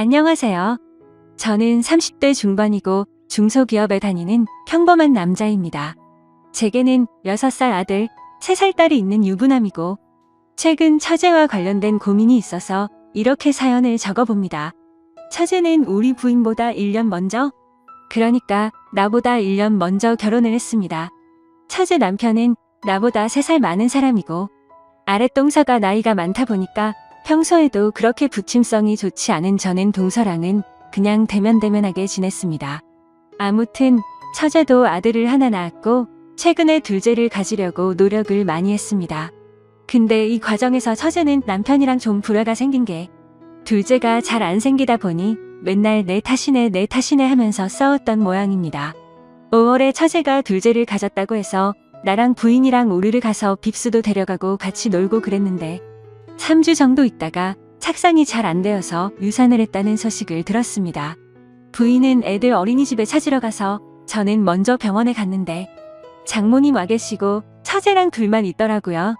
안녕하세요. 저는 30대 중반이고 중소기업에 다니는 평범한 남자입니다. 제게는 6살 아들, 3살 딸이 있는 유부남이고 최근 처제와 관련된 고민이 있어서 이렇게 사연을 적어봅니다. 처제는 우리 부인보다 1년 먼저, 그러니까 나보다 1년 먼저 결혼을 했습니다. 처제 남편은 나보다 3살 많은 사람이고 아랫동서가 나이가 많다 보니까 평소에도 그렇게 부침성이 좋지 않은 저는 동서랑은 그냥 대면대면하게 지냈습니다. 아무튼 처제도 아들을 하나 낳았고 최근에 둘째를 가지려고 노력을 많이 했습니다. 근데 이 과정에서 처제는 남편이랑 좀 불화가 생긴 게 둘째가 잘 안 생기다 보니 맨날 내 탓이네 하면서 싸웠던 모양입니다. 5월에 처제가 둘째를 가졌다고 해서 나랑 부인이랑 우르르 가서 빕스도 데려가고 같이 놀고 그랬는데 3주 정도 있다가 착상이 잘 안 되어서 유산을 했다는 소식을 들었습니다. 부인은 애들 어린이집에 찾으러 가서 저는 먼저 병원에 갔는데 장모님 와 계시고 처제랑 둘만 있더라고요.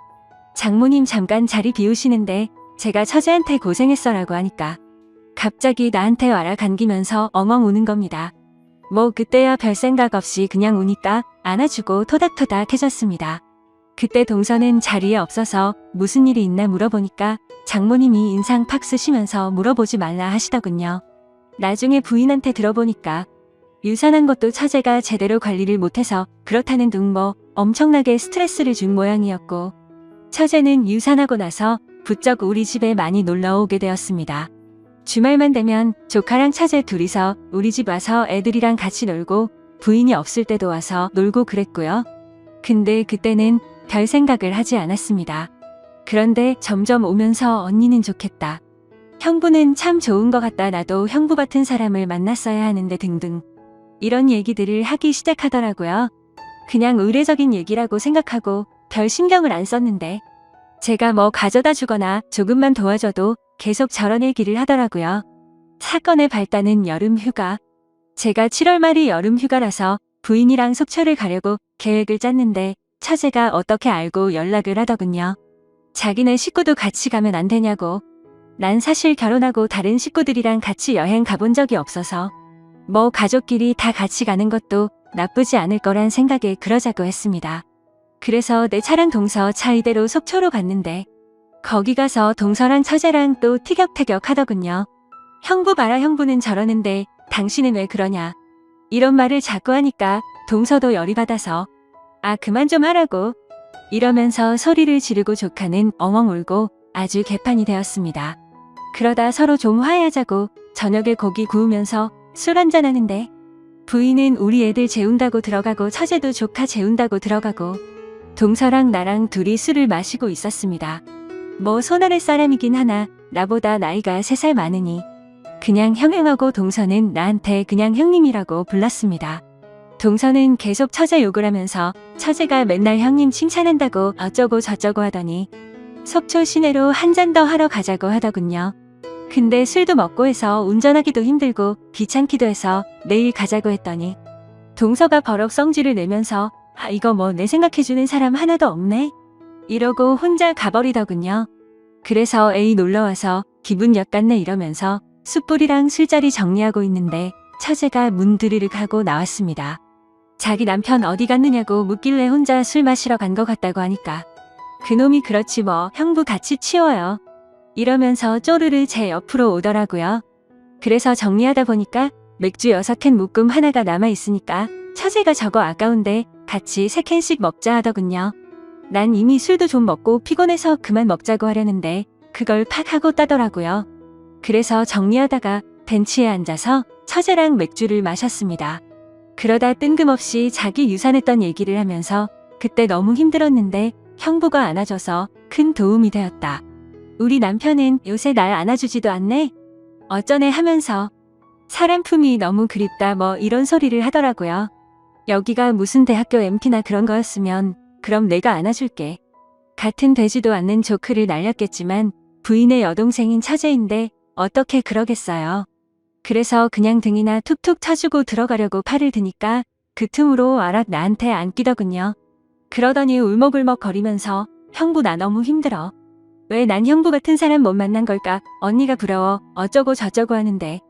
장모님 잠깐 자리 비우시는데 제가 처제한테 고생했어라고 하니까 갑자기 나한테 와라 감기면서 엉엉 우는 겁니다. 뭐 그때야 별 생각 없이 그냥 우니까 안아주고 토닥토닥 해줬습니다. 그때 동서는 자리에 없어서 무슨 일이 있나 물어보니까 장모님이 인상 팍 쓰시면서 물어보지 말라 하시더군요. 나중에 부인한테 들어보니까 유산한 것도 처제가 제대로 관리를 못해서 그렇다는 둥 뭐 엄청나게 스트레스를 준 모양이었고 처제는 유산하고 나서 부쩍 우리 집에 많이 놀러 오게 되었습니다. 주말만 되면 조카랑 처제 둘이서 우리 집 와서 애들이랑 같이 놀고 부인이 없을 때도 와서 놀고 그랬고요. 근데 그때는 별 생각을 하지 않았습니다. 그런데 점점 오면서 언니는 좋겠다. 형부는 참 좋은 것 같다. 나도 형부 같은 사람을 만났어야 하는데 등등. 이런 얘기들을 하기 시작하더라고요. 그냥 의례적인 얘기라고 생각하고 별 신경을 안 썼는데 제가 뭐 가져다 주거나 조금만 도와줘도 계속 저런 얘기를 하더라고요. 사건의 발단은 여름 휴가. 제가 7월 말이 여름 휴가라서 부인이랑 속초를 가려고 계획을 짰는데 처제가 어떻게 알고 연락을 하더군요. 자기네 식구도 같이 가면 안 되냐고. 난 사실 결혼하고 다른 식구들이랑 같이 여행 가본 적이 없어서 뭐 가족끼리 다 같이 가는 것도 나쁘지 않을 거란 생각에 그러자고 했습니다. 그래서 내 차랑 동서 차 이대로 속초로 갔는데 거기 가서 동서랑 처제랑 또 티격태격 하더군요. 형부 봐라, 형부는 저러는데 당신은 왜 그러냐. 이런 말을 자꾸 하니까 동서도 열이 받아서 아 그만 좀 하라고 이러면서 소리를 지르고 조카는 엉엉 울고 아주 개판이 되었습니다. 그러다 서로 좀 화해하자고 저녁에 고기 구우면서 술 한잔하는데 부인은 우리 애들 재운다고 들어가고 처제도 조카 재운다고 들어가고 동서랑 나랑 둘이 술을 마시고 있었습니다. 뭐 손아래 사람이긴 하나 나보다 나이가 3살 많으니 그냥 형형하고 동서는 나한테 그냥 형님이라고 불렀습니다. 동서는 계속 처제 욕을 하면서 처제가 맨날 형님 칭찬한다고 어쩌고 저쩌고 하더니 속초 시내로 한 잔 더 하러 가자고 하더군요. 근데 술도 먹고 해서 운전하기도 힘들고 귀찮기도 해서 내일 가자고 했더니 동서가 버럭 성질을 내면서 아 이거 뭐 내 생각해주는 사람 하나도 없네? 이러고 혼자 가버리더군요. 그래서 에이 놀러와서 기분 역같네 이러면서 숯불이랑 술자리 정리하고 있는데 처제가 문 드르륵 하고 나왔습니다. 자기 남편 어디 갔느냐고 묻길래 혼자 술 마시러 간 것 같다고 하니까 그놈이 그렇지 뭐 형부 같이 치워요. 이러면서 쪼르르 제 옆으로 오더라고요. 그래서 정리하다 보니까 맥주 6캔 묶음 하나가 남아있으니까 처제가 저거 아까운데 같이 3캔씩 먹자 하더군요. 난 이미 술도 좀 먹고 피곤해서 그만 먹자고 하려는데 그걸 팍 하고 따더라고요. 그래서 정리하다가 벤치에 앉아서 처제랑 맥주를 마셨습니다. 그러다 뜬금없이 자기 유산했던 얘기를 하면서 그때 너무 힘들었는데 형부가 안아줘서 큰 도움이 되었다. 우리 남편은 요새 날 안아주지도 않네? 어쩌네 하면서 사람 품이 너무 그립다 뭐 이런 소리를 하더라고요. 여기가 무슨 대학교 MT나 그런 거였으면 그럼 내가 안아줄게. 같은 되지도 않는 조크를 날렸겠지만 부인의 여동생인 처제인데 어떻게 그러겠어요. 그래서 그냥 등이나 툭툭 쳐주고 들어가려고 팔을 드니까 그 틈으로 와락 나한테 안기더군요. 그러더니 울먹울먹 거리면서 형부 나 너무 힘들어. 왜 난 형부 같은 사람 못 만난 걸까? 언니가 부러워 어쩌고 저쩌고 하는데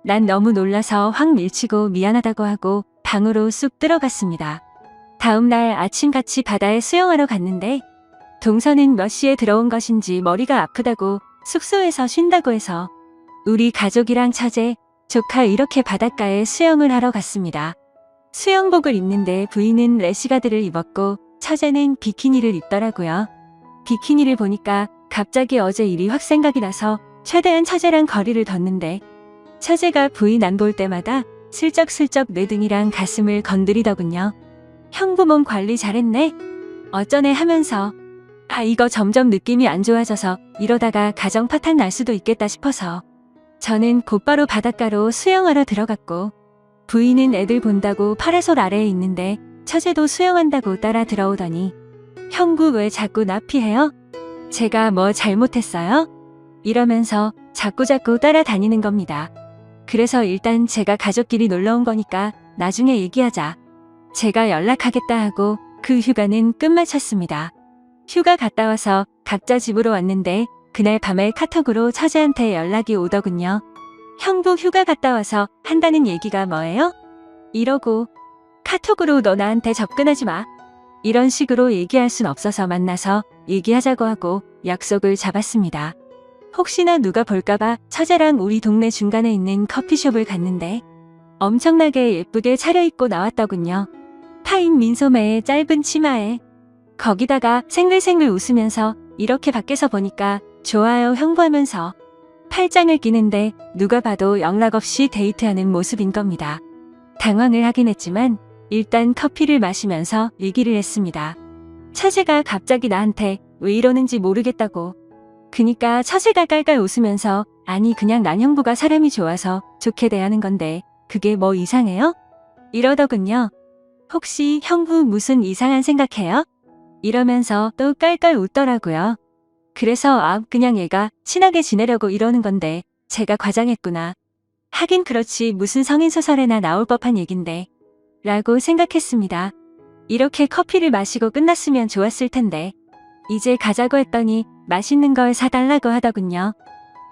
난 너무 놀라서 확 밀치고 미안하다고 하고 방으로 쑥 들어갔습니다. 다음 날 아침 같이 바다에 수영하러 갔는데 동서는 몇 시에 들어온 것인지 머리가 아프다고 숙소에서 쉰다고 해서 우리 가족이랑 처제, 조카 이렇게 바닷가에 수영을 하러 갔습니다. 수영복을 입는데 부인은 래시가드를 입었고 처제는 비키니를 입더라고요. 비키니를 보니까 갑자기 어제 일이 확 생각이 나서 최대한 처제랑 거리를 뒀는데 처제가 부인 안 볼 때마다 슬쩍슬쩍 내 등이랑 가슴을 건드리더군요. 형부 몸 관리 잘했네? 어쩌네 하면서 이거 점점 느낌이 안 좋아져서 이러다가 가정 파탄 날 수도 있겠다 싶어서 저는 곧바로 바닷가로 수영하러 들어갔고 부인은 애들 본다고 파라솔 아래에 있는데 처제도 수영한다고 따라 들어오더니 형부 왜 자꾸 나 피해요? 제가 뭐 잘못했어요? 이러면서 자꾸자꾸 따라다니는 겁니다. 그래서 일단 제가 가족끼리 놀러 온 거니까 나중에 얘기하자. 제가 연락하겠다 하고 그 휴가는 끝마쳤습니다. 휴가 갔다 와서 각자 집으로 왔는데 그날 밤에 카톡으로 처제한테 연락이 오더군요. 형부 휴가 갔다 와서 한다는 얘기가 뭐예요? 이러고 카톡으로 너 나한테 접근하지 마. 이런 식으로 얘기할 순 없어서 만나서 얘기하자고 하고 약속을 잡았습니다. 혹시나 누가 볼까봐 처제랑 우리 동네 중간에 있는 커피숍을 갔는데 엄청나게 예쁘게 차려입고 나왔더군요. 파인 민소매에 짧은 치마에 거기다가 생글생글 웃으면서 이렇게 밖에서 보니까 좋아요 형부 하면서 팔짱을 끼는데 누가 봐도 영락없이 데이트하는 모습인 겁니다. 당황을 하긴 했지만 일단 커피를 마시면서 얘기를 했습니다. 처제가 갑자기 나한테 왜 이러는지 모르겠다고. 그니까 처제가 깔깔 웃으면서 아니 그냥 난 형부가 사람이 좋아서 좋게 대하는 건데 그게 뭐 이상해요? 이러더군요. 혹시 형부 무슨 이상한 생각해요? 이러면서 또 깔깔 웃더라고요. 그래서 그냥 얘가 친하게 지내려고 이러는 건데 제가 과장했구나. 하긴 그렇지 무슨 성인소설에나 나올 법한 얘긴데 라고 생각했습니다. 이렇게 커피를 마시고 끝났으면 좋았을 텐데 이제 가자고 했더니 맛있는 걸 사달라고 하더군요.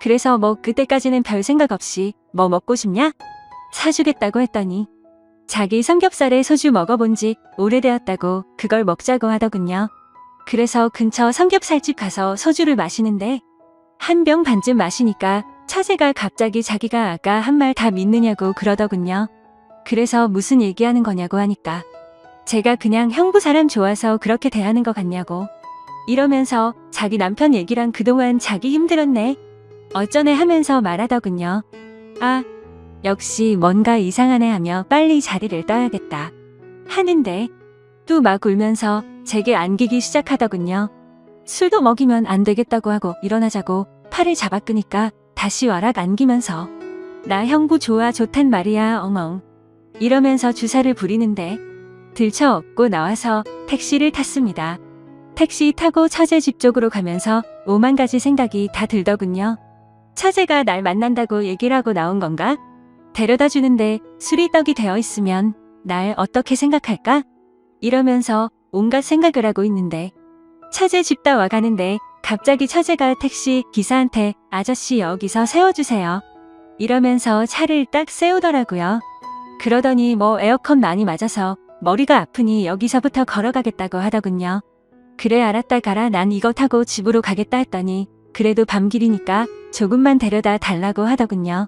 그래서 뭐 그때까지는 별 생각 없이 뭐 먹고 싶냐? 사주겠다고 했더니 자기 삼겹살에 소주 먹어본 지 오래되었다고 그걸 먹자고 하더군요. 그래서 근처 삼겹살집 가서 소주를 마시는데 한 병 반쯤 마시니까 처제가 갑자기 자기가 아까 한 말 다 믿느냐고 그러더군요. 그래서 무슨 얘기하는 거냐고 하니까 제가 그냥 형부 사람 좋아서 그렇게 대하는 것 같냐고 이러면서 자기 남편 얘기랑 그동안 자기 힘들었네 어쩌네 하면서 말하더군요. 역시 뭔가 이상하네 하며 빨리 자리를 떠야겠다 하는데 또 막 울면서 제게 안기기 시작하더군요. 술도 먹이면 안 되겠다고 하고 일어나자고 팔을 잡아 끄니까 다시 와락 안기면서 나 형부 좋아 좋단 말이야 엉엉 이러면서 주사를 부리는데 들쳐 업고 나와서 택시를 탔습니다. 택시 타고 처제 집 쪽으로 가면서 오만 가지 생각이 다 들더군요. 처제가 날 만난다고 얘기를 하고 나온 건가? 데려다 주는데 술이 떡이 되어 있으면 날 어떻게 생각할까? 이러면서 온갖 생각을 하고 있는데 처제 집 다 와가는데 갑자기 처제가 택시 기사한테 아저씨 여기서 세워주세요. 이러면서 차를 딱 세우더라고요. 그러더니 뭐 에어컨 많이 맞아서 머리가 아프니 여기서부터 걸어가겠다고 하더군요. 그래 알았다 가라 난 이거 타고 집으로 가겠다 했더니 그래도 밤길이니까 조금만 데려다 달라고 하더군요.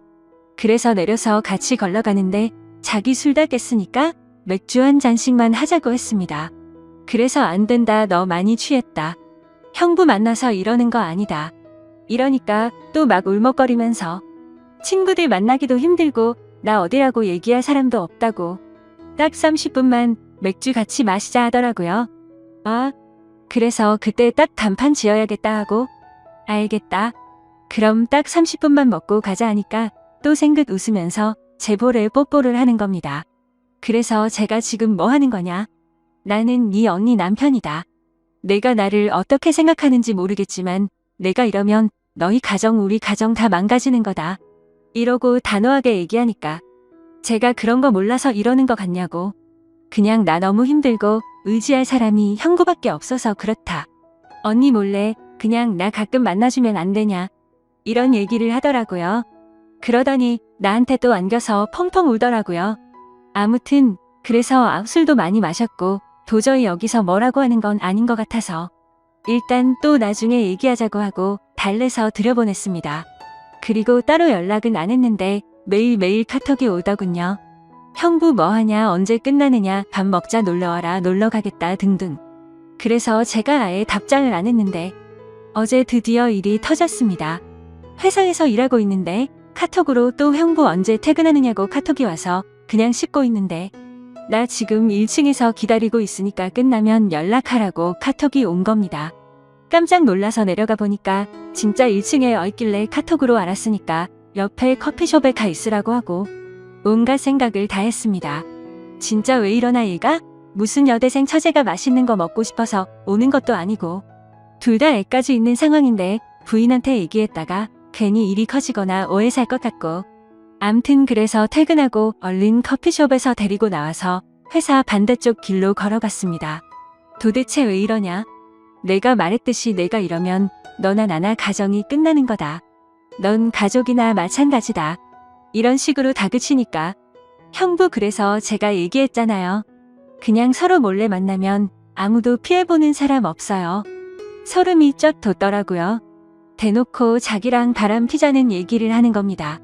그래서 내려서 같이 걸러가는데 자기 술 다 깼으니까 맥주 한 잔씩만 하자고 했습니다. 그래서 안 된다 너 많이 취했다. 형부 만나서 이러는 거 아니다. 이러니까 또 막 울먹거리면서 친구들 만나기도 힘들고 나 어디라고 얘기할 사람도 없다고 딱 30분만 맥주 같이 마시자 하더라고요. 그래서 그때 딱 단판 지어야겠다 하고 알겠다. 그럼 딱 30분만 먹고 가자 하니까 또 생긋 웃으면서 제 볼에 뽀뽀를 하는 겁니다. 그래서 제가 지금 뭐 하는 거냐? 나는 네 언니 남편이다. 내가 나를 어떻게 생각하는지 모르겠지만 내가 이러면 너희 가정 우리 가정 다 망가지는 거다. 이러고 단호하게 얘기하니까 제가 그런 거 몰라서 이러는 거 같냐고. 그냥 나 너무 힘들고 의지할 사람이 형부밖에 없어서 그렇다. 언니 몰래 그냥 나 가끔 만나주면 안 되냐. 이런 얘기를 하더라고요. 그러더니 나한테 또 안겨서 펑펑 울더라고요. 아무튼 그래서 술도 많이 마셨고 도저히 여기서 뭐라고 하는 건 아닌 것 같아서 일단 또 나중에 얘기하자고 하고 달래서 들여보냈습니다. 그리고 따로 연락은 안 했는데 매일매일 카톡이 오더군요. 형부 뭐하냐, 언제 끝나느냐, 밥 먹자, 놀러와라, 놀러가겠다 등등. 그래서 제가 아예 답장을 안 했는데 어제 드디어 일이 터졌습니다. 회사에서 일하고 있는데 카톡으로 또 형부 언제 퇴근하느냐고 카톡이 와서 그냥 씹고 있는데 나 지금 1층에서 기다리고 있으니까 끝나면 연락하라고 카톡이 온 겁니다. 깜짝 놀라서 내려가 보니까 진짜 1층에 있길래 카톡으로 알았으니까 옆에 커피숍에 가 있으라고 하고 온갖 생각을 다 했습니다. 진짜 왜 이러나 얘가? 무슨 여대생 처제가 맛있는 거 먹고 싶어서 오는 것도 아니고 둘 다 애까지 있는 상황인데 부인한테 얘기했다가 괜히 일이 커지거나 오해 살 것 같고 암튼 그래서 퇴근하고 얼른 커피숍에서 데리고 나와서 회사 반대쪽 길로 걸어갔습니다. 도대체 왜 이러냐? 내가 말했듯이 내가 이러면 너나 나나 가정이 끝나는 거다. 넌 가족이나 마찬가지다. 이런 식으로 다그치니까 형부 그래서 제가 얘기했잖아요. 그냥 서로 몰래 만나면 아무도 피해보는 사람 없어요. 소름이 쫙 돋더라고요. 대놓고 자기랑 바람 피자는 얘기를 하는 겁니다.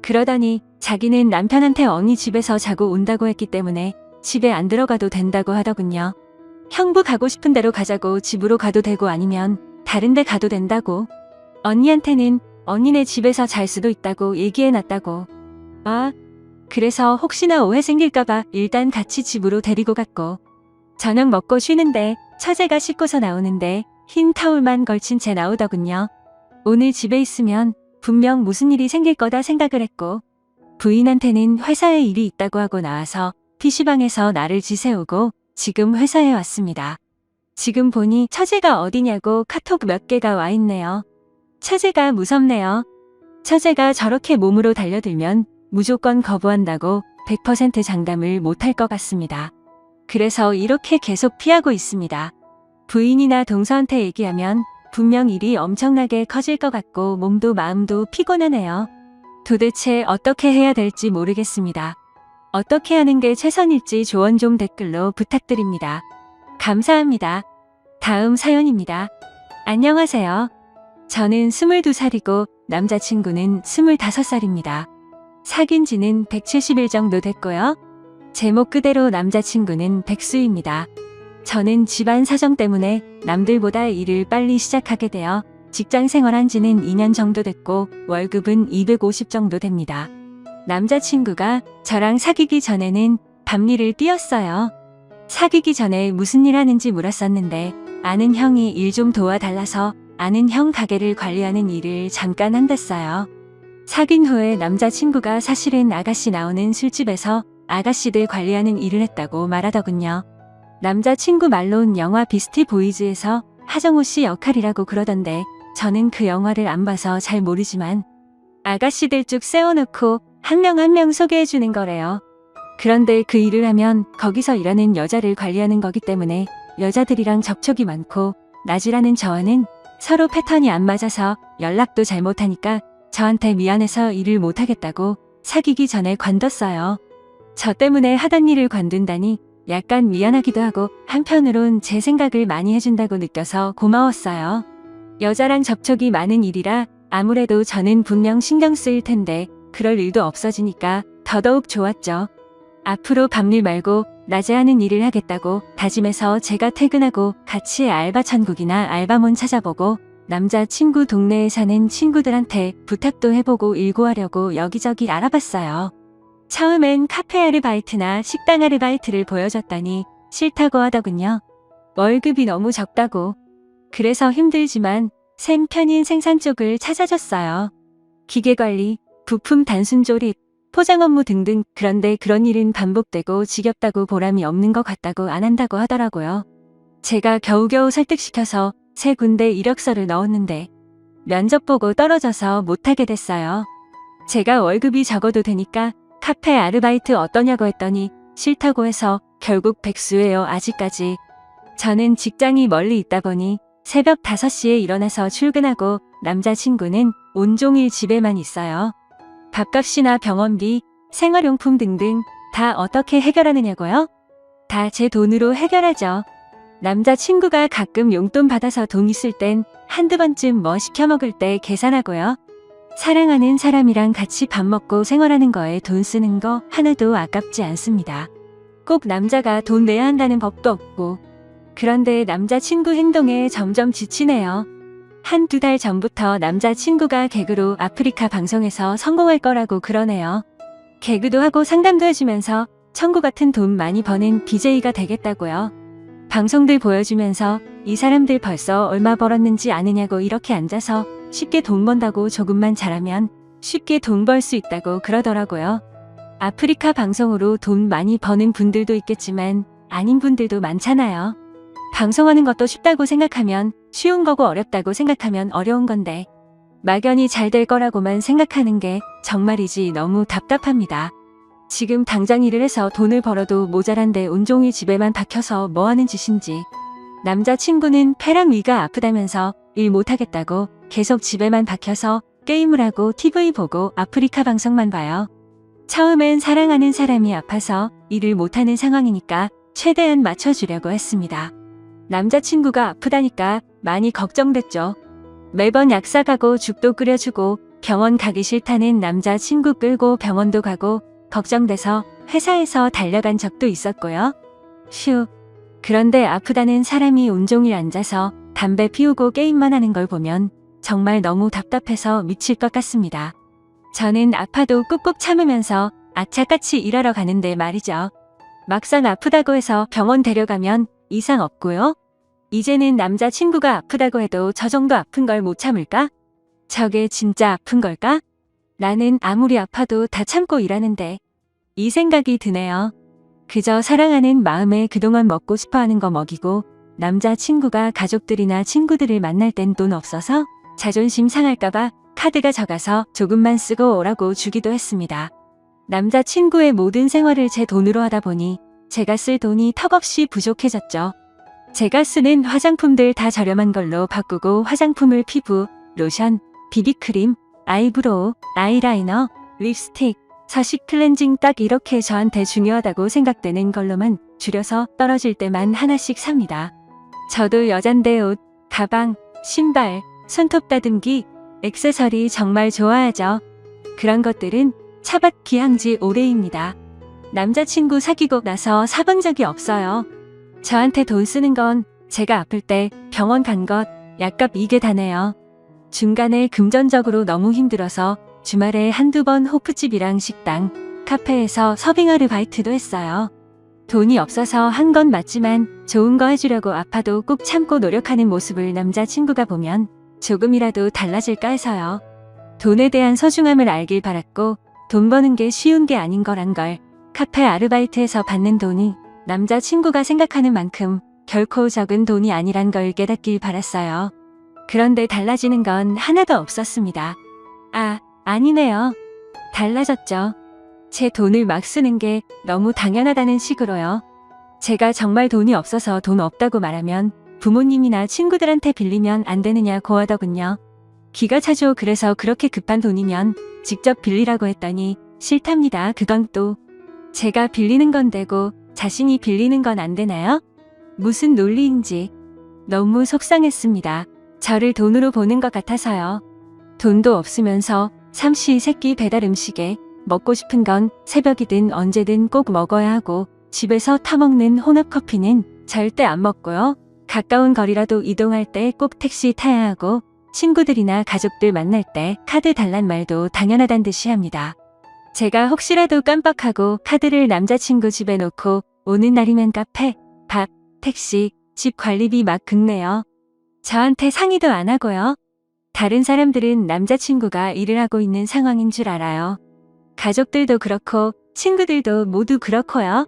그러더니 자기는 남편한테 언니 집에서 자고 온다고 했기 때문에 집에 안 들어가도 된다고 하더군요. 형부 가고 싶은 대로 가자고 집으로 가도 되고 아니면 다른 데 가도 된다고. 언니한테는 언니네 집에서 잘 수도 있다고 얘기해놨다고. 그래서 혹시나 오해 생길까봐 일단 같이 집으로 데리고 갔고 저녁 먹고 쉬는데 처제가 씻고서 나오는데 흰 타올만 걸친 채 나오더군요. 오늘 집에 있으면 분명 무슨 일이 생길 거다 생각을 했고 부인한테는 회사에 일이 있다고 하고 나와서 PC방에서 나를 지새우고 지금 회사에 왔습니다. 지금 보니 처제가 어디냐고 카톡 몇 개가 와 있네요. 처제가 무섭네요. 처제가 저렇게 몸으로 달려들면 무조건 거부한다고 100% 장담을 못할 것 같습니다. 그래서 이렇게 계속 피하고 있습니다. 부인이나 동서한테 얘기하면 분명 일이 엄청나게 커질 것 같고 몸도 마음도 피곤하네요. 도대체 어떻게 해야 될지 모르겠습니다. 어떻게 하는 게 최선일지 조언 좀 댓글로 부탁드립니다. 감사합니다. 다음 사연입니다. 안녕하세요. 저는 22살이고 남자친구는 25살입니다. 사귄 지는 170일 정도 됐고요. 제목 그대로 남자친구는 백수입니다. 저는 집안 사정 때문에 남들보다 일을 빨리 시작하게 되어 직장 생활한 지는 2년 정도 됐고 월급은 250 정도 됩니다. 남자친구가 저랑 사귀기 전에는 밤일을 뛰었어요. 사귀기 전에 무슨 일 하는지 물었었는데 아는 형이 일 좀 도와달라서 아는 형 가게를 관리하는 일을 잠깐 한댔어요. 사귄 후에 남자친구가 사실은 아가씨 나오는 술집에서 아가씨들 관리하는 일을 했다고 말하더군요. 남자친구 말론 영화 비스티 보이즈에서 하정우 씨 역할이라고 그러던데 저는 그 영화를 안 봐서 잘 모르지만 아가씨들 쭉 세워놓고 한 명 한 명 소개해주는 거래요. 그런데 그 일을 하면 거기서 일하는 여자를 관리하는 거기 때문에 여자들이랑 접촉이 많고 낮이라는 저와는 서로 패턴이 안 맞아서 연락도 잘 못하니까 저한테 미안해서 일을 못하겠다고 사귀기 전에 관뒀어요. 저 때문에 하던 일을 관둔다니 약간 미안하기도 하고 한편으론 제 생각을 많이 해준다고 느껴서 고마웠어요. 여자랑 접촉이 많은 일이라 아무래도 저는 분명 신경 쓰일 텐데 그럴 일도 없어지니까 더더욱 좋았죠. 앞으로 밤일 말고 낮에 하는 일을 하겠다고 다짐해서 제가 퇴근하고 같이 알바 천국이나 알바몬 찾아보고 남자친구 동네에 사는 친구들한테 부탁도 해보고 일 구하려고 여기저기 알아봤어요. 처음엔 카페 아르바이트나 식당 아르바이트를 보여줬더니 싫다고 하더군요. 월급이 너무 적다고. 그래서 힘들지만 샘 편인 생산 쪽을 찾아줬어요. 기계관리, 부품 단순 조립, 포장 업무 등등. 그런데 그런 일은 반복되고 지겹다고 보람이 없는 것 같다고 안 한다고 하더라고요. 제가 겨우겨우 설득시켜서 3군데 이력서를 넣었는데 면접 보고 떨어져서 못하게 됐어요. 제가 월급이 적어도 되니까 카페 아르바이트 어떠냐고 했더니 싫다고 해서 결국 백수예요. 아직까지. 저는 직장이 멀리 있다 보니 새벽 5시에 일어나서 출근하고 남자친구는 온종일 집에만 있어요. 밥값이나 병원비, 생활용품 등등 다 어떻게 해결하느냐고요? 다 제 돈으로 해결하죠. 남자친구가 가끔 용돈 받아서 돈 있을 땐 한두 번쯤 뭐 시켜 먹을 때 계산하고요. 사랑하는 사람이랑 같이 밥 먹고 생활하는 거에 돈 쓰는 거 하나도 아깝지 않습니다. 꼭 남자가 돈 내야 한다는 법도 없고. 그런데 남자친구 행동에 점점 지치네요. 한두 달 전부터 남자친구가 개그로 아프리카 방송에서 성공할 거라고 그러네요. 개그도 하고 상담도 해주면서 천구 같은 돈 많이 버는 BJ가 되겠다고요. 방송들 보여주면서 이 사람들 벌써 얼마 벌었는지 아느냐고 이렇게 앉아서 쉽게 돈 번다고 조금만 잘하면 쉽게 돈 벌 수 있다고 그러더라고요. 아프리카 방송으로 돈 많이 버는 분들도 있겠지만 아닌 분들도 많잖아요. 방송하는 것도 쉽다고 생각하면 쉬운 거고 어렵다고 생각하면 어려운 건데 막연히 잘 될 거라고만 생각하는 게 정말이지 너무 답답합니다. 지금 당장 일을 해서 돈을 벌어도 모자란데 온종일 집에만 박혀서 뭐 하는 짓인지. 남자친구는 폐랑 위가 아프다면서 일 못하겠다고 계속 집에만 박혀서 게임을 하고 TV 보고 아프리카 방송만 봐요. 처음엔 사랑하는 사람이 아파서 일을 못하는 상황이니까 최대한 맞춰주려고 했습니다. 남자친구가 아프다니까 많이 걱정됐죠. 매번 약 사가고 죽도 끓여주고 병원 가기 싫다는 남자친구 끌고 병원도 가고 걱정돼서 회사에서 달려간 적도 있었고요. 휴. 그런데 아프다는 사람이 온종일 앉아서 담배 피우고 게임만 하는 걸 보면 정말 너무 답답해서 미칠 것 같습니다. 저는 아파도 꾹꾹 참으면서 악착같이 일하러 가는데 말이죠. 막상 아프다고 해서 병원 데려가면 이상 없고요. 이제는 남자친구가 아프다고 해도 저 정도 아픈 걸 못 참을까? 저게 진짜 아픈 걸까? 나는 아무리 아파도 다 참고 일하는데 이 생각이 드네요. 그저 사랑하는 마음에 그동안 먹고 싶어하는 거 먹이고 남자친구가 가족들이나 친구들을 만날 땐 돈 없어서 자존심 상할까봐 카드가 적어서 조금만 쓰고 오라고 주기도 했습니다. 남자친구의 모든 생활을 제 돈으로 하다 보니 제가 쓸 돈이 턱없이 부족해졌죠. 제가 쓰는 화장품들 다 저렴한 걸로 바꾸고 화장품을 피부, 로션, 비비크림, 아이브로우, 아이라이너, 립스틱, 서식 클렌징 딱 이렇게 저한테 중요하다고 생각되는 걸로만 줄여서 떨어질 때만 하나씩 삽니다. 저도 여잔데 옷, 가방, 신발, 손톱 다듬기, 액세서리 정말 좋아하죠. 그런 것들은 차밭 기항지 오래입니다. 남자친구 사귀고 나서 사본 적이 없어요. 저한테 돈 쓰는 건 제가 아플 때 병원 간 것, 약값 이게 다네요. 중간에 금전적으로 너무 힘들어서 주말에 한두 번 호프집이랑 식당, 카페에서 서빙 아르바이트도 했어요. 돈이 없어서 한 건 맞지만 좋은 거 해주려고 아파도 꾹 참고 노력하는 모습을 남자친구가 보면 조금이라도 달라질까 해서요. 돈에 대한 소중함을 알길 바랐고 돈 버는 게 쉬운 게 아닌 거란 걸 카페 아르바이트에서 받는 돈이 남자친구가 생각하는 만큼 결코 적은 돈이 아니란 걸 깨닫길 바랐어요. 그런데 달라지는 건 하나도 없었습니다. 아니네요. 달라졌죠. 제 돈을 막 쓰는 게 너무 당연하다는 식으로요. 제가 정말 돈이 없어서 돈 없다고 말하면 부모님이나 친구들한테 빌리면 안 되느냐고 하더군요. 기가 차죠. 그래서 그렇게 급한 돈이면 직접 빌리라고 했더니 싫답니다. 그건 또 제가 빌리는 건 되고 자신이 빌리는 건 안 되나요? 무슨 논리인지 너무 속상했습니다. 저를 돈으로 보는 것 같아서요. 돈도 없으면서 삼시세끼 배달 음식에 먹고 싶은 건 새벽이든 언제든 꼭 먹어야 하고 집에서 타먹는 혼합커피는 절대 안 먹고요. 가까운 거리라도 이동할 때 꼭 택시 타야 하고 친구들이나 가족들 만날 때 카드 달란 말도 당연하단 듯이 합니다. 제가 혹시라도 깜빡하고 카드를 남자친구 집에 놓고 오는 날이면 카페, 밥, 택시, 집 관리비 막 긁네요. 저한테 상의도 안 하고요. 다른 사람들은 남자친구가 일을 하고 있는 상황인 줄 알아요. 가족들도 그렇고 친구들도 모두 그렇고요.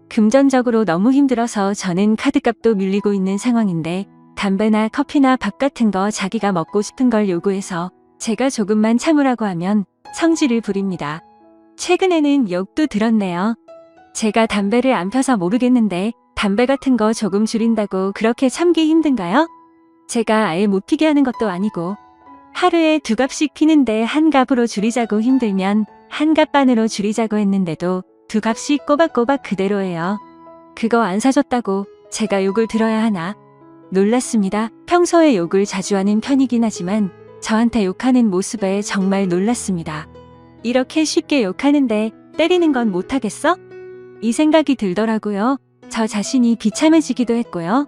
금전적으로 너무 힘들어서 저는 카드값도 밀리고 있는 상황인데 담배나 커피나 밥 같은 거 자기가 먹고 싶은 걸 요구해서 제가 조금만 참으라고 하면 성질을 부립니다. 최근에는 욕도 들었네요. 제가 담배를 안 펴서 모르겠는데 담배 같은 거 조금 줄인다고 그렇게 참기 힘든가요? 제가 아예 못 피게 하는 것도 아니고 하루에 2갑씩 피는데 1갑으로 줄이자고 힘들면 1갑 반으로 줄이자고 했는데도 2갑씩 꼬박꼬박 그대로예요. 그거 안 사줬다고 제가 욕을 들어야 하나? 놀랐습니다. 평소에 욕을 자주 하는 편이긴 하지만 저한테 욕하는 모습에 정말 놀랐습니다. 이렇게 쉽게 욕하는데 때리는 건 못하겠어? 이 생각이 들더라고요. 저 자신이 비참해지기도 했고요.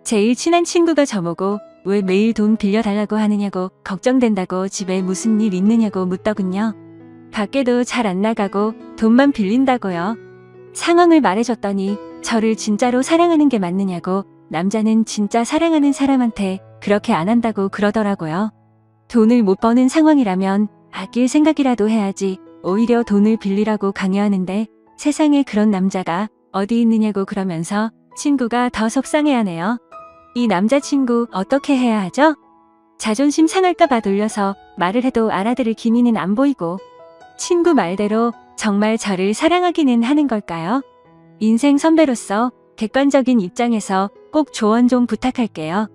제일 친한 친구가 저보고 왜 매일 돈 빌려달라고 하느냐고 걱정된다고 집에 무슨 일 있느냐고 묻더군요. 밖에도 잘 안 나가고 돈만 빌린다고요. 상황을 말해줬더니 저를 진짜로 사랑하는 게 맞느냐고 남자는 진짜 사랑하는 사람한테 그렇게 안 한다고 그러더라고요. 돈을 못 버는 상황이라면 아낄 생각이라도 해야지 오히려 돈을 빌리라고 강요하는데 세상에 그런 남자가 어디 있느냐고 그러면서 친구가 더 속상해하네요. 이 남자친구 어떻게 해야 하죠? 자존심 상할까봐 돌려서 말을 해도 알아들을 기미는 안 보이고 친구 말대로 정말 저를 사랑하기는 하는 걸까요? 인생 선배로서 객관적인 입장에서 꼭 조언 좀 부탁할게요.